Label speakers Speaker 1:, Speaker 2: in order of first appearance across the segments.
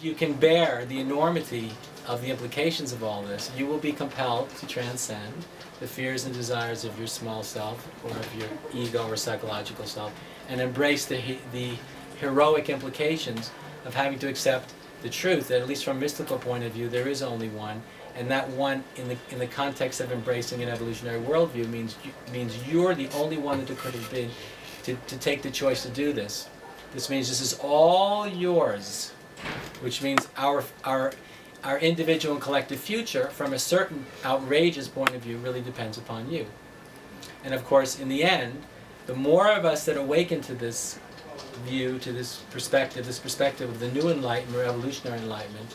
Speaker 1: you can bear the enormity of the implications of all this, you will be compelled to transcend the fears and desires of your small self or of your ego or psychological self and embrace the heroic implications of having to accept the truth that, at least from a mystical point of view, there is only one, and that one, in the context of embracing an evolutionary worldview, means you're the only one that there could have been to take the choice to do this. This means this is all yours, which means our individual and collective future, from a certain outrageous point of view, really depends upon you. And of course, in the end, the more of us that awaken to this view, to this perspective of the new enlightenment or evolutionary enlightenment,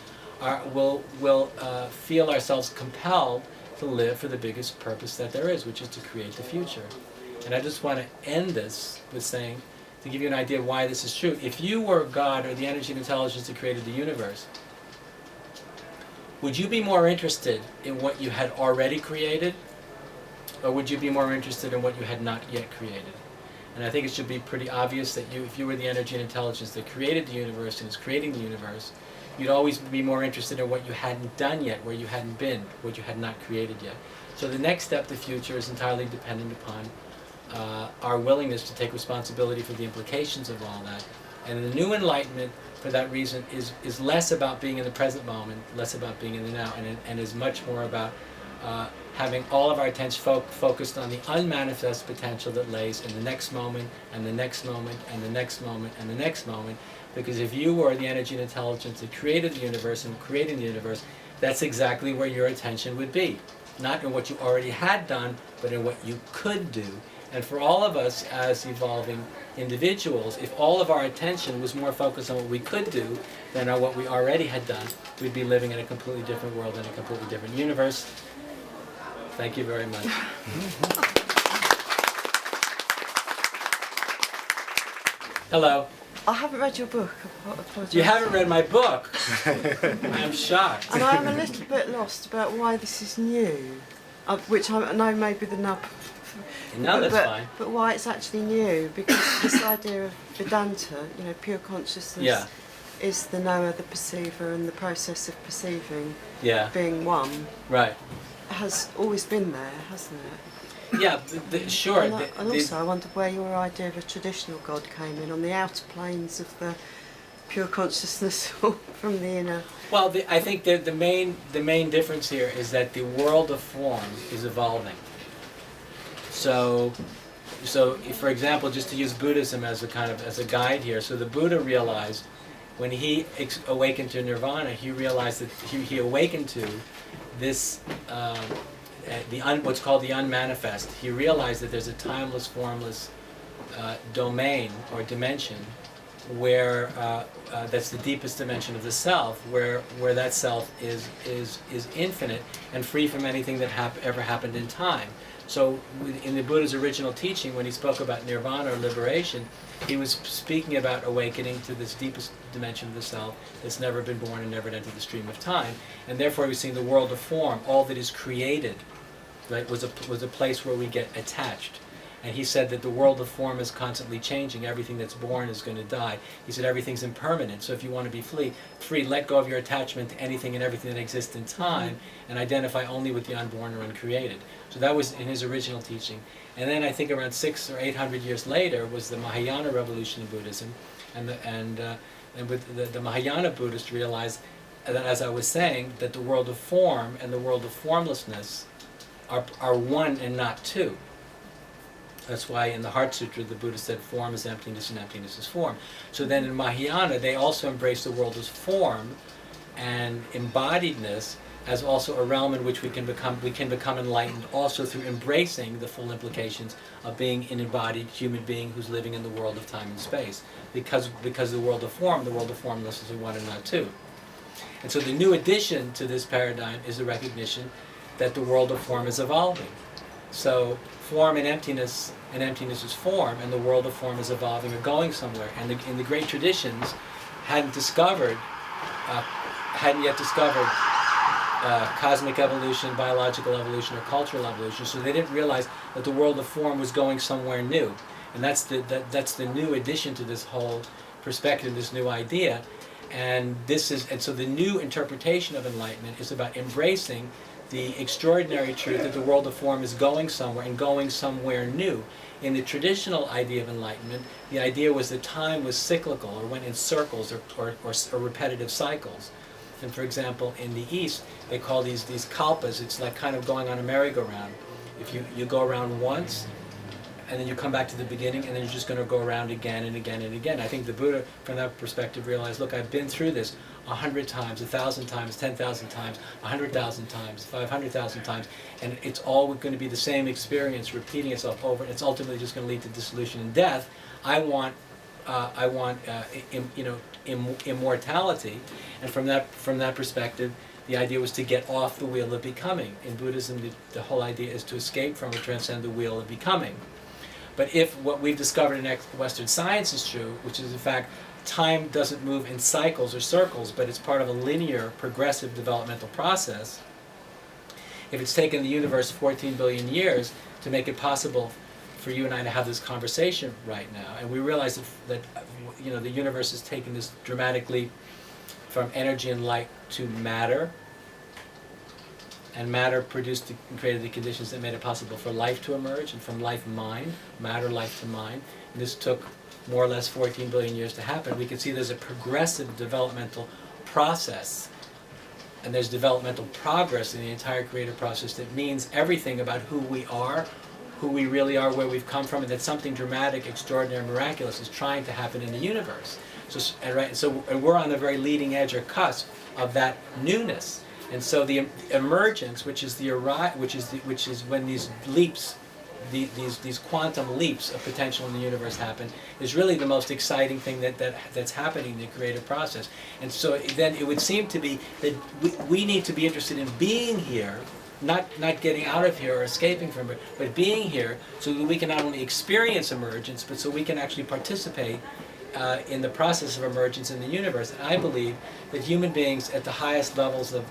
Speaker 1: will feel ourselves compelled to live for the biggest purpose that there is, which is to create the future. And I just want to end this with saying, to give you an idea of why this is true, if you were God or the energy and intelligence that created the universe, would you be more interested in what you had already created, or would you be more interested in what you had not yet created? And I think it should be pretty obvious that if you were the energy and intelligence that created the universe and is creating the universe, you'd always be more interested in what you hadn't done yet, where you hadn't been, what you had not created yet. So the next step, the future, is entirely dependent upon our willingness to take responsibility for the implications of all that. And the new enlightenment, for that reason, is less about being in the present moment, less about being in the now, and is much more about having all of our attention focused on the unmanifest potential that lays in the next moment, and the next moment, and the next moment, and the next moment. Because if you were the energy and intelligence that created the universe and creating the universe, that's exactly where your attention would be. Not in what you already had done, but in what you could do. And for all of us as evolving individuals, if all of our attention was more focused on what we could do than on what we already had done, we'd be living in a completely different world and a completely different universe. Thank you very much. Hello.
Speaker 2: I haven't read your book. I apologise.
Speaker 1: You haven't read my book? I'm shocked.
Speaker 2: And I am a little bit lost about why this is new, which I know may be the nub.
Speaker 1: No, that's fine.
Speaker 2: But why it's actually new, because this idea of Vedanta, pure consciousness, is the knower, the perceiver, and the process of perceiving being one.
Speaker 1: Right.
Speaker 2: Has always been there, hasn't it?
Speaker 1: Yeah, sure.
Speaker 2: And also, I wonder where your idea of a traditional God came in, on the outer planes of the pure consciousness or from the inner.
Speaker 1: Well, I think that the main difference here is that the world of form is evolving. So for example, just to use Buddhism as a guide here, so the Buddha realized when he awakened to nirvana, he realized that he awakened to this what's called the unmanifest. He realized that there's a timeless, formless domain or dimension where that's the deepest dimension of the self, where that self is infinite and free from anything that ever happened in time. So in the Buddha's original teaching, when he spoke about nirvana or liberation, he was speaking about awakening to this deepest dimension of the self that's never been born and never entered the stream of time. And therefore he was seeing the world of form, all that is created, right, was a place where we get attached. And he said that the world of form is constantly changing. Everything that's born is going to die. He said everything's impermanent. So if you want to be free, let go of your attachment to anything and everything that exists in time and identify only with the unborn or uncreated. So that was in his original teaching. And then I think around 600 or 800 years later was the Mahayana revolution in Buddhism. And with the Mahayana Buddhists realized that, as I was saying, that the world of form and the world of formlessness are one and not two. That's why in the Heart Sutra the Buddha said form is emptiness and emptiness is form. So then in Mahayana they also embrace the world as form and embodiedness as also a realm in which we can become enlightened also through embracing the full implications of being an embodied human being who's living in the world of time and space. Because the world of form, the world of formlessness is one and not two. And so the new addition to this paradigm is the recognition that the world of form is evolving. So form and emptiness is form, and the world of form is evolving or going somewhere. And in the great traditions hadn't yet discovered cosmic evolution, biological evolution, or cultural evolution. So they didn't realize that the world of form was going somewhere new. And that's the new addition to this whole perspective, this new idea. And so the new interpretation of enlightenment is about embracing the extraordinary truth that the world of form is going somewhere and going somewhere new. In the traditional idea of enlightenment, the idea was that time was cyclical or went in circles or repetitive cycles. And for example, in the East, they call these kalpas. It's like kind of going on a merry-go-round. If you go around once, and then you come back to the beginning, and then you're just going to go around again and again and again. I think the Buddha, from that perspective, realized, look, I've been through this 100 times, 1,000 times, 10,000 times, 100,000 times, 500,000 times, and it's all going to be the same experience, repeating itself over, and it's ultimately just going to lead to dissolution and death. I want immortality, and from that perspective, the idea was to get off the wheel of becoming. In Buddhism, the whole idea is to escape from or transcend the wheel of becoming. But if what we've discovered in Western science is true, which is in fact time doesn't move in cycles or circles, but it's part of a linear, progressive developmental process, if it's taken the universe 14 billion years to make it possible for you and I to have this conversation right now, and we realize that the universe has taken this dramatic leap from energy and light to matter, and matter produced and created the conditions that made it possible for life to emerge, and from life, mind, matter, life to mind. And this took more or less 14 billion years to happen. We can see there's a progressive developmental process, and there's developmental progress in the entire creative process that means everything about who we are, who we really are, where we've come from, and that something dramatic, extraordinary, miraculous is trying to happen in the universe. So we're on the very leading edge or cusp of that newness. And so the emergence, which is when these leaps, these quantum leaps of potential in the universe happen, is really the most exciting thing that's happening in the creative process. And so then it would seem to be that we need to be interested in being here, not getting out of here or escaping from it, but being here so that we can not only experience emergence, but so we can actually participate in the process of emergence in the universe. And I believe that human beings at the highest levels of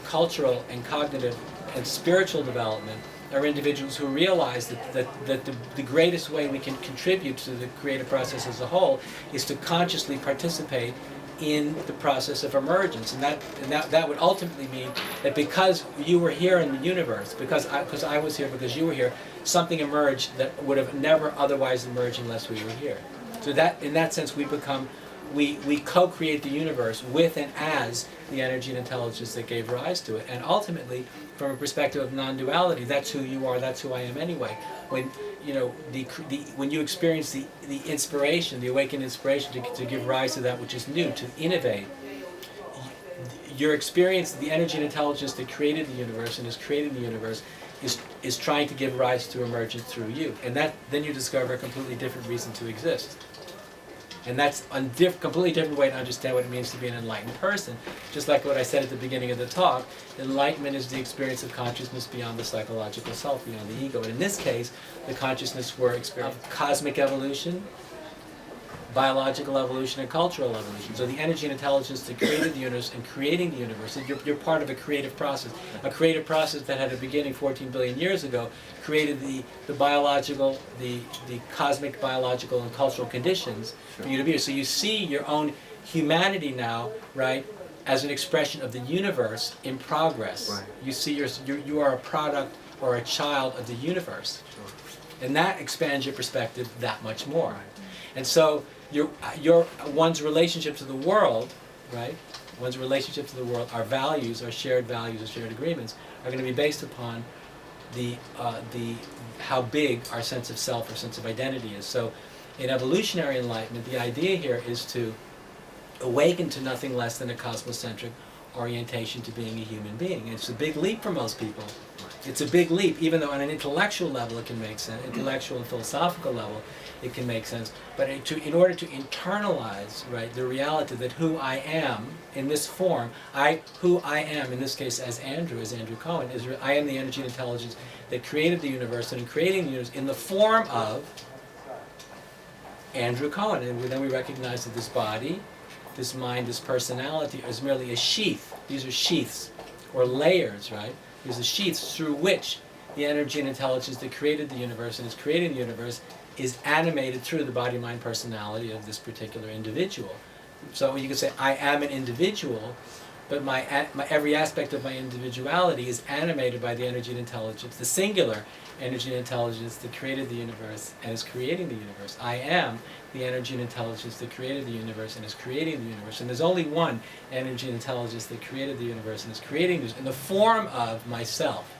Speaker 1: cultural and cognitive and spiritual development are individuals who realize that the greatest way we can contribute to the creative process as a whole is to consciously participate in the process of emergence. And that would ultimately mean that because you were here in the universe, because I was here, because you were here, something emerged that would have never otherwise emerged unless we were here. So that, in that sense, we co-create the universe with and as the energy and intelligence that gave rise to it. And ultimately, from a perspective of non-duality, that's who you are, that's who I am anyway. When when you experience the inspiration, the awakened inspiration to give rise to that which is new, to innovate, your experience, the energy and intelligence that created the universe and is creating the universe is trying to give rise to emergence through you. And then you discover a completely different reason to exist. And that's a completely different way to understand what it means to be an enlightened person. Just like what I said at the beginning of the talk, enlightenment is the experience of consciousness beyond the psychological self, beyond the ego. And in this case, the consciousness were experience of cosmic evolution, biological evolution, and cultural evolution. So the energy and intelligence that created the universe and creating the universe, you're part of a creative process that had a beginning 14 billion years ago, created the biological, the cosmic biological and cultural conditions for you to be here. So you see your own humanity now, right, as an expression of the universe in progress. Right. You see you are a product or a child of the universe. Sure. And that expands your perspective that much more. Right. And so one's relationship to the world, right? One's relationship to the world, our values, our shared agreements, are going to be based upon how big our sense of self or sense of identity is. So in evolutionary enlightenment, the idea here is to awaken to nothing less than a cosmocentric orientation to being a human being. And it's a big leap for most people. It's a big leap, even though on an intellectual level it can make sense, intellectual and philosophical level it can make sense. But in order to internalize, right, the reality that who I am in this form, who I am in this case as Andrew Cohen, I am the energy and intelligence that created the universe, and in creating the universe in the form of Andrew Cohen. And then we recognize that this body, this mind, this personality is merely a sheath. These are sheaths or layers, right? These are sheaths through which the energy and intelligence that created the universe and is creating the universe is animated through the body, mind, personality of this particular individual. So you could say, I am an individual, but my every aspect of my individuality is animated by the energy and intelligence, the singular energy and intelligence that created the universe and is creating the universe. I am the energy and intelligence that created the universe and is creating the universe. And there's only one energy and intelligence that created the universe and is creating this in the form of myself.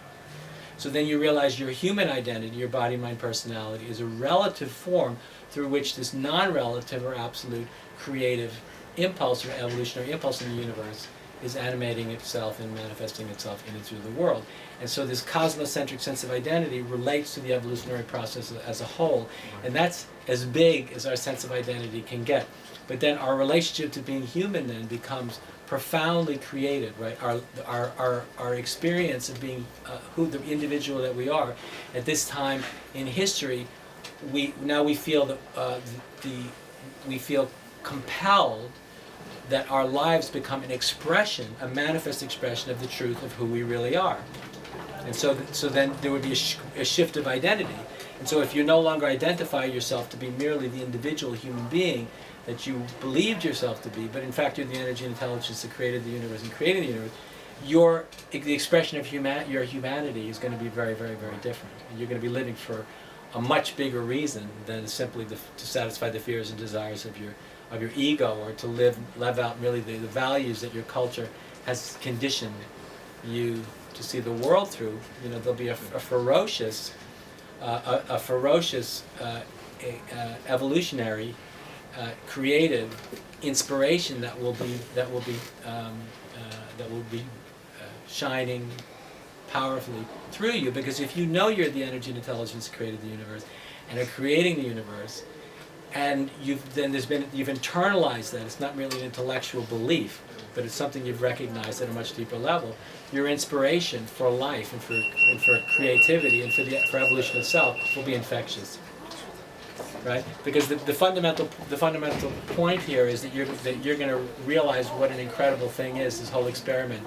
Speaker 1: So then you realize your human identity, your body, mind, personality, is a relative form through which this non-relative or absolute creative impulse or evolutionary impulse in the universe is animating itself and manifesting itself in and through the world. And so this cosmocentric sense of identity relates to the evolutionary process as a whole, and that's as big as our sense of identity can get. But then our relationship to being human then becomes profoundly created, right? Our experience of being who the individual that we are at this time in history, we feel that we feel compelled that our lives become an expression, a manifest expression of the truth of who we really are. And so then there would be a shift of identity. And so if you no longer identify yourself to be merely the individual human being that you believed yourself to be, but in fact you're the energy and intelligence that created the universe and creating the universe, the expression of your humanity is going to be very, very, very different. And you're going to be living for a much bigger reason than simply to satisfy the fears and desires of your ego, or to live out really the values that your culture has conditioned you to see the world through. You know, there'll be a ferocious evolutionary, creative inspiration that will be shining powerfully through you, because if you know you're the energy and intelligence that created the universe and are creating the universe, and you've internalized that. It's not merely an intellectual belief, but it's something you've recognized at a much deeper level. Your inspiration for life and for creativity and for evolution itself will be infectious, right? Because the fundamental point here is that you're going to realize what an incredible thing is. This whole experiment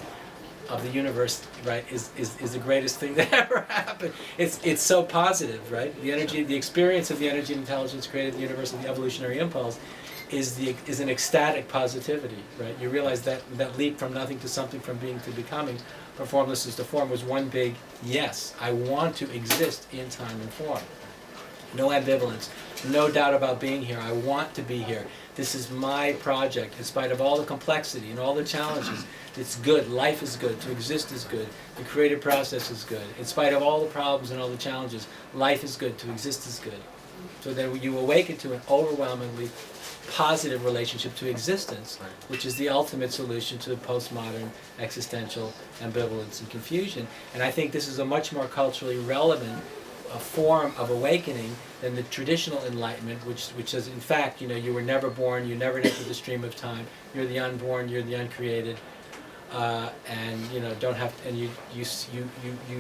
Speaker 1: of the universe, right, is the greatest thing that ever happened. It's so positive, right? The experience of the energy and intelligence created the universe and the evolutionary impulse is an ecstatic positivity, right? You realize that leap from nothing to something, from being to becoming, from formlessness to form, was one big yes. I want to exist in time and form. No ambivalence, no doubt about being here. I want to be here. This is my project, in spite of all the complexity and all the challenges. It's good. Life is good. To exist is good. The creative process is good. In spite of all the problems and all the challenges, life is good. To exist is good. So then you awaken to an overwhelmingly positive relationship to existence, which is the ultimate solution to the postmodern existential ambivalence and confusion. And I think this is a much more culturally relevant form of awakening than the traditional enlightenment, which is, in fact, you know, you were never born, you never entered the stream of time, you're the unborn, you're the uncreated, and you know, don't have to, and you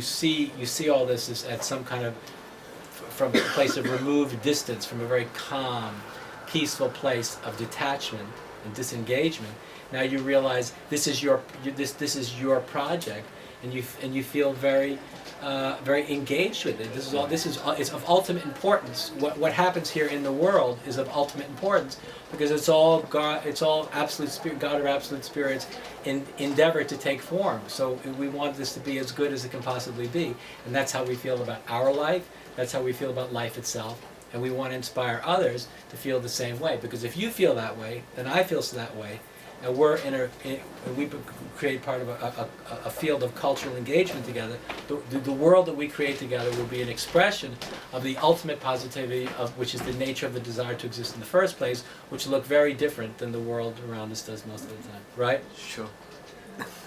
Speaker 1: see all this as at some kind of, from a place of removed distance, from a very calm, peaceful place of detachment and disengagement. Now you realize this is your project, and you feel very very engaged with it. It's of ultimate importance. What happens here in the world is of ultimate importance, because it's all God. It's all absolute spirit, God or absolute spirits endeavor to take form. So we want this to be as good as it can possibly be, and that's how we feel about our life. That's how we feel about life itself, and we want to inspire others to feel the same way. Because if you feel that way, then I feel that way. And we create part of a field of cultural engagement together. The world that we create together will be an expression of the ultimate positivity, which is the nature of the desire to exist in the first place, which will look very different than the world around us does most of the time. Right?
Speaker 3: Sure.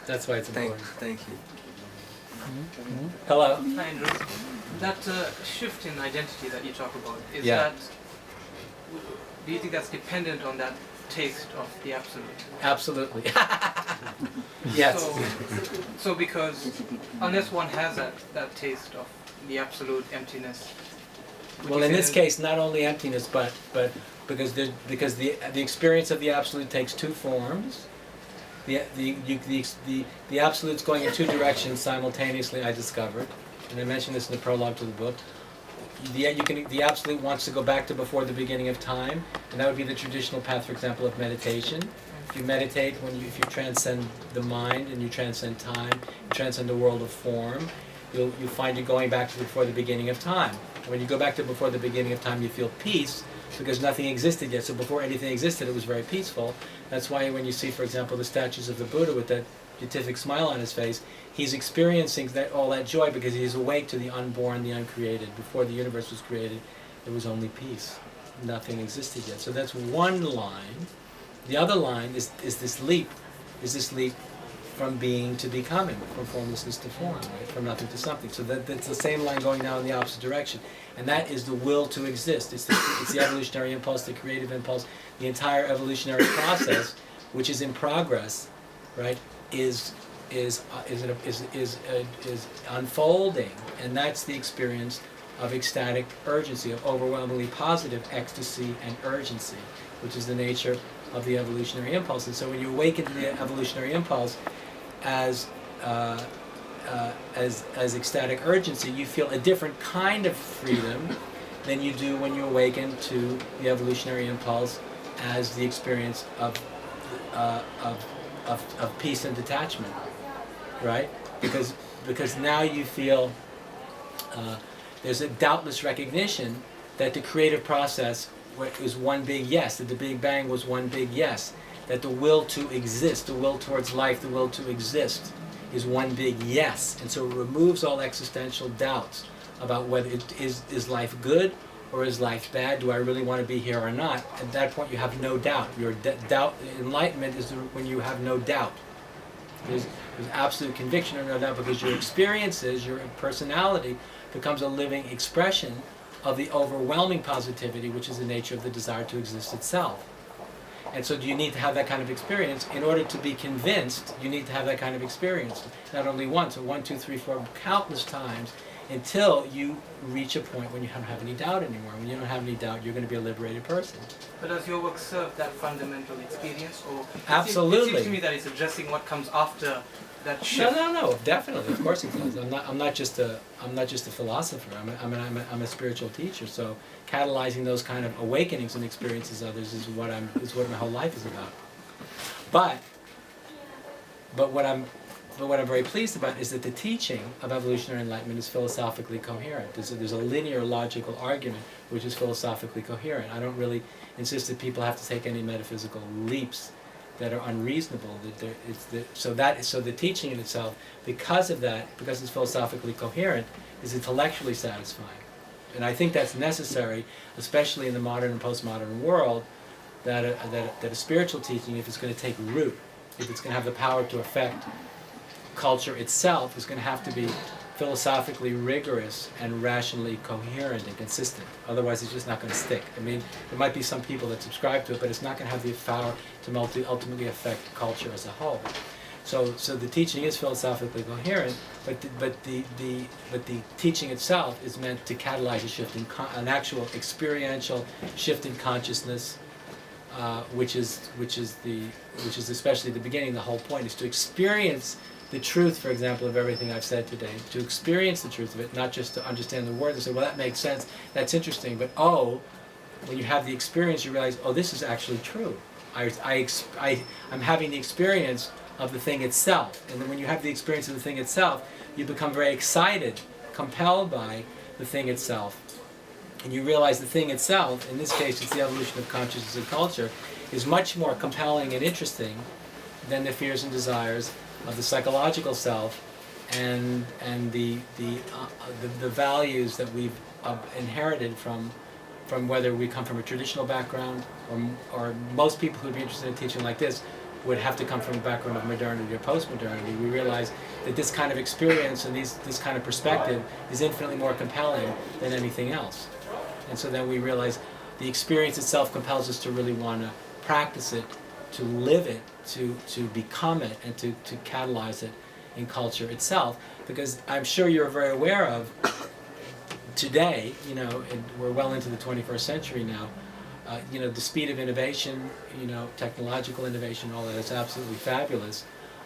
Speaker 1: That's why it's important.
Speaker 3: Thank you.
Speaker 1: Mm-hmm. Hello.
Speaker 4: Hi, Andrew. That shift in identity that you talk about, do you think that's dependent on that taste of the absolute?
Speaker 1: Absolutely. Yes.
Speaker 4: So because unless one has that taste of the absolute emptiness.
Speaker 1: Well, in this case, not only emptiness, but because the experience of the absolute takes two forms. The absolute's going in two directions simultaneously, I discovered, and I mentioned this in the prologue to the book. the absolute wants to go back to before the beginning of time, and that would be the traditional path, for example, of meditation. If you meditate, if you transcend the mind and you transcend time, you transcend the world of form, you find you're going back to before the beginning of time. When you go back to before the beginning of time, you feel peace because nothing existed yet. So before anything existed, it was very peaceful. That's why when you see, for example, the statues of the Buddha with that beatific smile on his face, he's experiencing all that joy because he's awake to the unborn, the uncreated. Before the universe was created, it was only peace. Nothing existed yet. So that's one line. The other line is this leap from being to becoming, from formlessness to form, right? From nothing to something. So that's the same line going now in the opposite direction. And that is the will to exist. It's the evolutionary impulse, the creative impulse, the entire evolutionary process, which is in progress, right? Is unfolding, and that's the experience of ecstatic urgency, of overwhelmingly positive ecstasy and urgency, which is the nature of the evolutionary impulse. And so when you awaken to the evolutionary impulse as ecstatic urgency, you feel a different kind of freedom than you do when you awaken to the evolutionary impulse as the experience of peace and detachment, right? Because now you feel there's a doubtless recognition that the creative process is one big yes, that the Big Bang was one big yes, that the will to exist, the will towards life, the will to exist is one big yes. And so it removes all existential doubts about whether is life good or is life bad? Do I really want to be here or not? At that point, you have no doubt. Your doubt, enlightenment is when you have no doubt. There's absolute conviction or no doubt, because your experiences, your personality, becomes a living expression of the overwhelming positivity, which is the nature of the desire to exist itself. And so, do you need to have that kind of experience in order to be convinced? You need to have that kind of experience, not only once, but 1, 2, 3, 4, countless times, until you reach a point when you don't have any doubt anymore. When you don't have any doubt, you're going to be a liberated person.
Speaker 4: But does your work serve that fundamental experience? Or
Speaker 1: absolutely.
Speaker 4: It seems to me that it's addressing what comes after that shift.
Speaker 1: No, definitely. Of course it does. I'm not just a philosopher. I'm a spiritual teacher. So catalyzing those kind of awakenings and experiences of others is what my whole life is about. But what I'm very pleased about is that the teaching of evolutionary enlightenment is philosophically coherent. There's a linear logical argument which is philosophically coherent. I don't really insist that people have to take any metaphysical leaps that are unreasonable. So the teaching in itself, because it's philosophically coherent, is intellectually satisfying. And I think that's necessary, especially in the modern and postmodern world, that a spiritual teaching, if it's going to take root, if it's going to have the power to affect culture itself, is going to have to be philosophically rigorous and rationally coherent and consistent. Otherwise, it's just not going to stick. I mean, there might be some people that subscribe to it, but it's not going to have the power to ultimately affect culture as a whole. So the teaching is philosophically coherent, but the teaching itself is meant to catalyze a shift in an actual experiential shift in consciousness, which is especially the beginning. The whole point is to experience the truth, for example, of everything I've said today, to experience the truth of it, not just to understand the words and say, well, that makes sense, that's interesting, but when you have the experience, you realize, this is actually true. I'm having the experience of the thing itself. And then when you have the experience of the thing itself, you become very excited, compelled by the thing itself. And you realize the thing itself, in this case it's the evolution of consciousness and culture, is much more compelling and interesting than the fears and desires of the psychological self and the values that we've inherited from whether we come from a traditional background or most people who'd be interested in teaching like this would have to come from a background of modernity or post-modernity. We realize that this kind of experience and this kind of perspective is infinitely more compelling than anything else. And so then we realize the experience itself compels us to really want to practice it, to live it, to become it, and to catalyze it in culture itself. Because I'm sure you're very aware of today, and we're well into the 21st century now, the speed of innovation, technological innovation, all that is absolutely fabulous.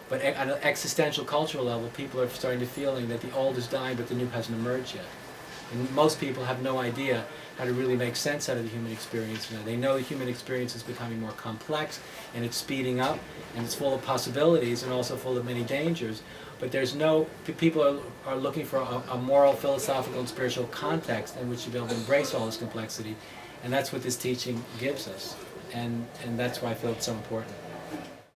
Speaker 1: But at an existential cultural level, people are starting to feeling that the old is dying, but the new hasn't emerged yet. And most people have no idea how to really make sense out of the human experience. You know, they know the human experience is becoming more complex, and it's speeding up, and it's full of possibilities, and also full of many dangers. But there's no, people are looking for a moral, philosophical, and spiritual context in which to be able to embrace all this complexity, and that's what this teaching gives us. And that's why I feel it's so important.